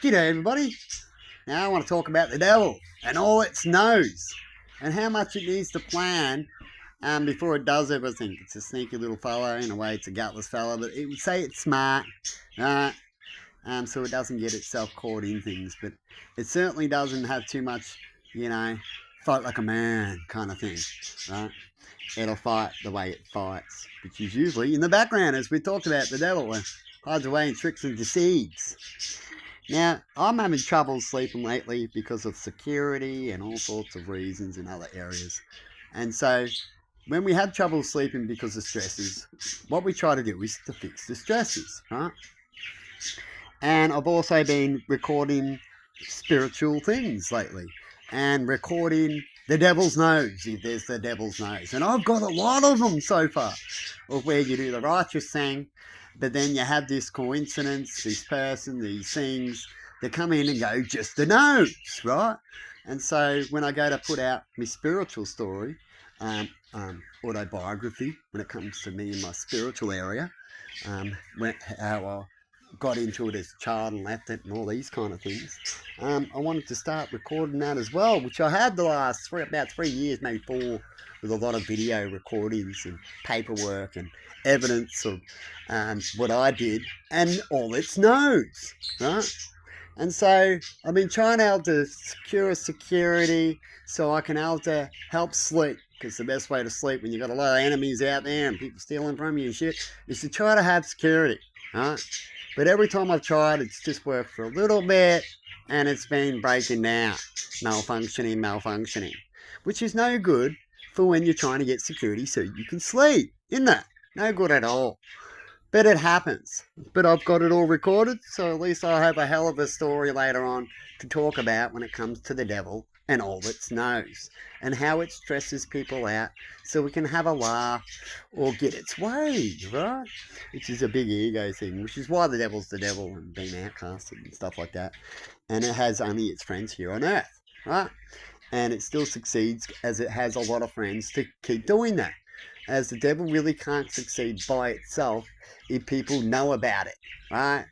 G'day everybody. Now I want to talk about the devil and all it knows and how much it needs to plan before it does everything. It's a sneaky little fellow. In a way, it's a gutless fellow, but it would say it's smart, right? So it doesn't get itself caught in things. But it certainly doesn't have too much, fight like a man kind of thing, right? It'll fight the way it fights, which is usually in the background, as we talked about the devil, and hides away in tricks and deceives. Now, I'm having trouble sleeping lately because of security and all sorts of reasons in other areas. And so, when we have trouble sleeping because of stresses, what we try to do is to fix the stresses, right? And I've also been recording spiritual things lately and recording the devil's nose, if there's the devil's nose. And I've got a lot of them so far, of where you do the righteous thing, but then you have this coincidence, this person, these things that come in and go, just the nose, right? And so when I go to put out my spiritual story, autobiography, when it comes to me in my spiritual area, how I got into it as a child and left it and all these kind of things, I wanted to start recording that as well, which I had the last about 3 years, maybe 4, with a lot of video recordings and paperwork and evidence of what I did and all its knows, right? And so I've been trying out to secure security so I can able to help sleep, because the best way to sleep when you've got a lot of enemies out there and people stealing from you and shit is to try to have security, right? But every time I've tried, it's just worked for a little bit and it's been breaking down, malfunctioning, which is no good for when you're trying to get security so you can sleep, isn't it? No good at all. But it happens. But I've got it all recorded, so at least I have a hell of a story later on to talk about when it comes to the devil and all it knows, and how it stresses people out so we can have a laugh or get its way, right? Which is a big ego thing, which is why the devil's the devil and being outcasted and stuff like that. And it has only its friends here on earth, right? And it still succeeds as it has a lot of friends to keep doing that. As the devil really can't succeed by itself if people know about it, right?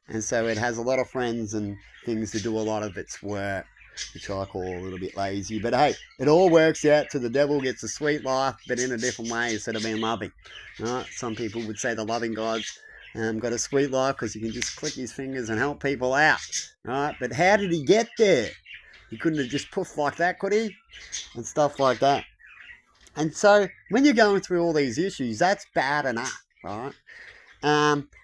And so it has a lot of friends and things to do a lot of its work, which I call a little bit lazy. But hey, it all works out to the devil gets a sweet life, but in a different way instead of being loving, right? Some people would say the loving God's got a sweet life because he can just click his fingers and help people out, right? But how did he get there? He couldn't have just poofed like that, could he? And stuff like that. And so when you're going through all these issues, that's bad enough, right?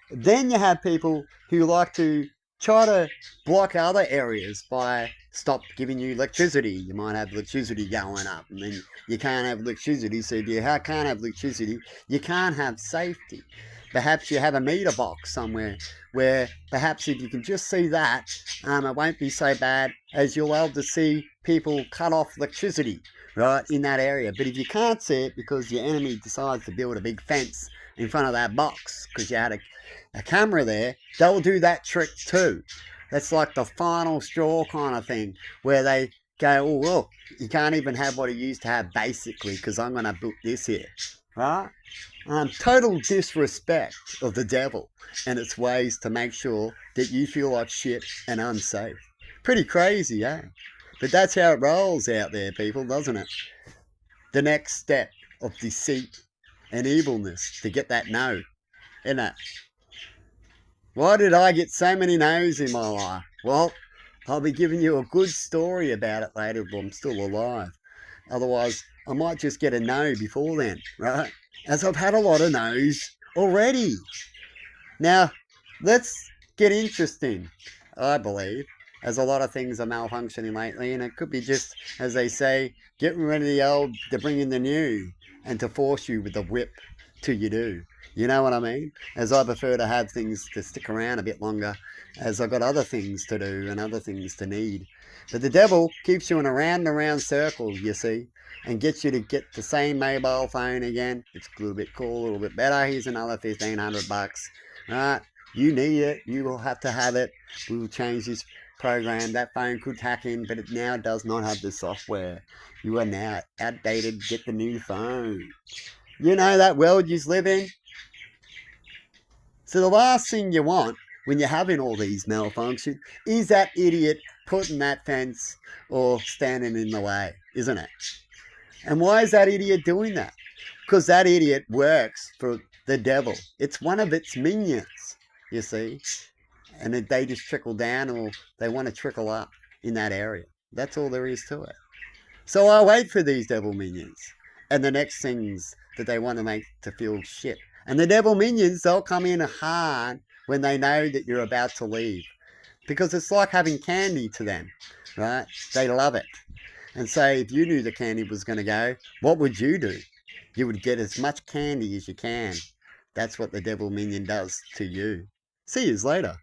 Then you have people who like to try to block other areas by stop giving you electricity. You might have electricity going up, and then you can't have electricity. So if you can't have electricity, you can't have safety. Perhaps you have a meter box somewhere where perhaps if you can just see that, it won't be so bad as you'll be able to see people cut off electricity, right, in that area. But if you can't see it because your enemy decides to build a big fence in front of that box because you had a camera there, they'll do that trick too. That's like the final straw kind of thing where they go, oh, well, you can't even have what it used to have basically because I'm going to book this here, right? Total disrespect of the devil and its ways to make sure that you feel like shit and unsafe. Pretty crazy, eh? But that's how it rolls out there, people, doesn't it? The next step of deceit and evilness to get that no, isn't it? Why did I get so many no's in my life? Well, I'll be giving you a good story about it later if I'm still alive. Otherwise, I might just get a no before then, right? As I've had a lot of no's already. Now, let's get interesting, I believe, as a lot of things are malfunctioning lately, and it could be just, as they say, getting rid of the old to bring in the new, and to force you with the whip till you do. You know what I mean? As I prefer to have things to stick around a bit longer, as I've got other things to do and other things to need. But the devil keeps you in a round and round circle, you see, and gets you to get the same mobile phone again. It's a little bit cool, a little bit better. Here's another $1,500, right? You need it. You will have to have it. We will change this program. That phone could hack in, but it now does not have the software. You are now outdated. Get the new phone. You know that world you live in? So the last thing you want when you're having all these malfunctions is that idiot putting that fence or standing in the way, isn't it? And why is that idiot doing that? Because that idiot works for the devil. It's one of its minions, you see. And they just trickle down, or they want to trickle up in that area. That's all there is to it. So I wait for these devil minions and the next things that they want to make to feel shit. And the devil minions, they'll come in hard when they know that you're about to leave. Because it's like having candy to them, right? They love it. And so if you knew the candy was going to go, what would you do? You would get as much candy as you can. That's what the devil minion does to you. See you later.